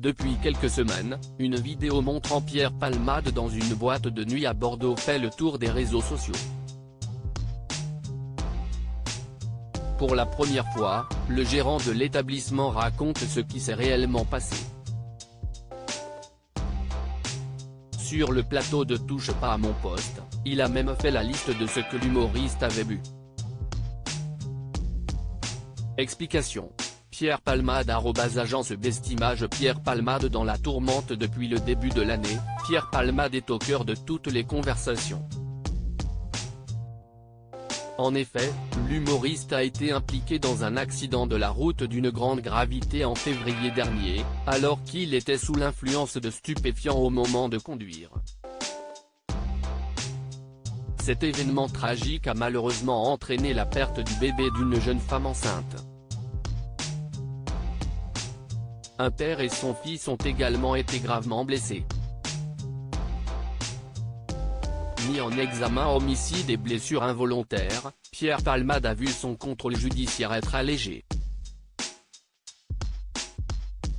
Depuis quelques semaines, une vidéo montrant Pierre Palmade dans une boîte de nuit à Bordeaux fait le tour des réseaux sociaux. Pour la première fois, le gérant de l'établissement raconte ce qui s'est réellement passé. Sur le plateau de Touche pas à mon poste, il a même fait la liste de ce que l'humoriste avait bu. Explication. Pierre Palmade @agence Bestimage. Pierre Palmade dans la tourmente depuis le début de l'année, Pierre Palmade est au cœur de toutes les conversations. En effet, l'humoriste a été impliqué dans un accident de la route d'une grande gravité en février dernier, alors qu'il était sous l'influence de stupéfiants au moment de conduire. Cet événement tragique a malheureusement entraîné la perte du bébé d'une jeune femme enceinte. Un père et son fils ont également été gravement blessés. Mis en examen homicide et blessures involontaires, Pierre Palmade a vu son contrôle judiciaire être allégé.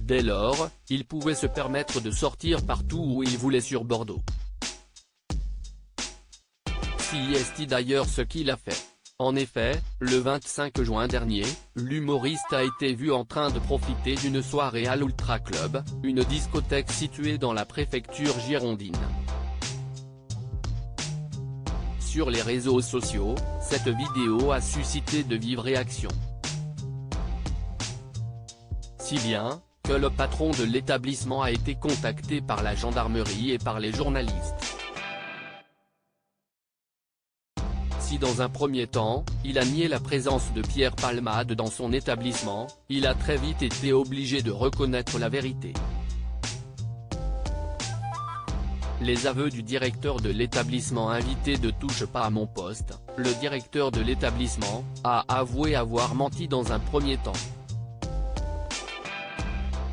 Dès lors, il pouvait se permettre de sortir partout où il voulait sur Bordeaux. C'est d'ailleurs ce qu'il a fait. En effet, le 25 juin dernier, l'humoriste a été vu en train de profiter d'une soirée à l'Ultra Club, une discothèque située dans la préfecture girondine. Sur les réseaux sociaux, cette vidéo a suscité de vives réactions. Si bien, que le patron de l'établissement a été contacté par la gendarmerie et par les journalistes. Si dans un premier temps, il a nié la présence de Pierre Palmade dans son établissement, il a très vite été obligé de reconnaître la vérité. Les aveux du directeur de l'établissement invité de Touche pas à mon poste, le directeur de l'établissement, a avoué avoir menti dans un premier temps.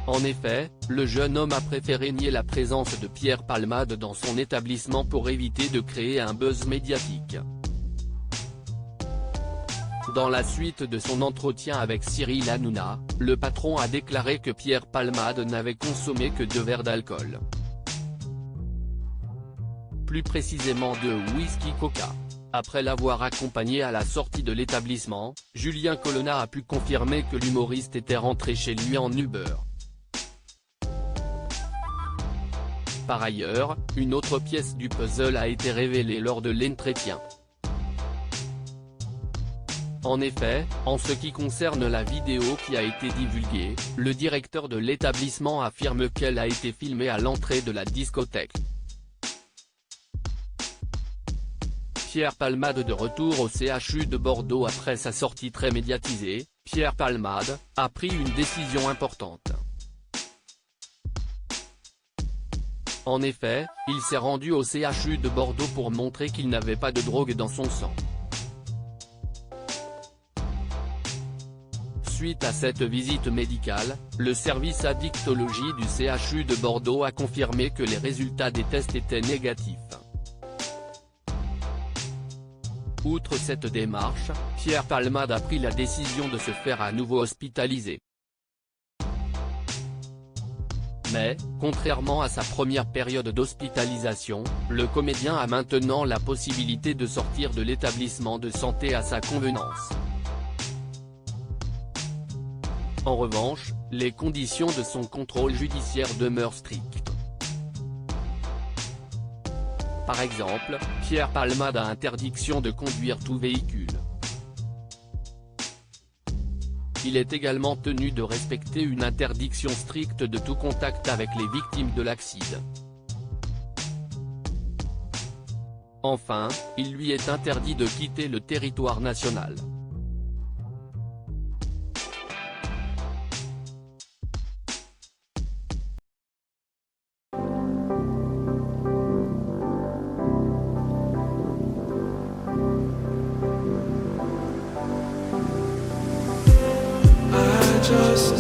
En effet, le jeune homme a préféré nier la présence de Pierre Palmade dans son établissement pour éviter de créer un buzz médiatique. Dans la suite de son entretien avec Cyril Hanouna, le patron a déclaré que Pierre Palmade n'avait consommé que 2 verres d'alcool. Plus précisément 2 whisky Coca. Après l'avoir accompagné à la sortie de l'établissement, Julien Colonna a pu confirmer que l'humoriste était rentré chez lui en Uber. Par ailleurs, une autre pièce du puzzle a été révélée lors de l'entretien. En effet, en ce qui concerne la vidéo qui a été divulguée, le directeur de l'établissement affirme qu'elle a été filmée à l'entrée de la discothèque. Pierre Palmade de retour au CHU de Bordeaux après sa sortie très médiatisée, Pierre Palmade a pris une décision importante. En effet, il s'est rendu au CHU de Bordeaux pour montrer qu'il n'avait pas de drogue dans son sang. Suite à cette visite médicale, le service addictologie du CHU de Bordeaux a confirmé que les résultats des tests étaient négatifs. Outre cette démarche, Pierre Palmade a pris la décision de se faire à nouveau hospitaliser. Mais, contrairement à sa première période d'hospitalisation, le comédien a maintenant la possibilité de sortir de l'établissement de santé à sa convenance. En revanche, les conditions de son contrôle judiciaire demeurent strictes. Par exemple, Pierre Palmade a interdiction de conduire tout véhicule. Il est également tenu de respecter une interdiction stricte de tout contact avec les victimes de l'accident. Enfin, il lui est interdit de quitter le territoire national. Just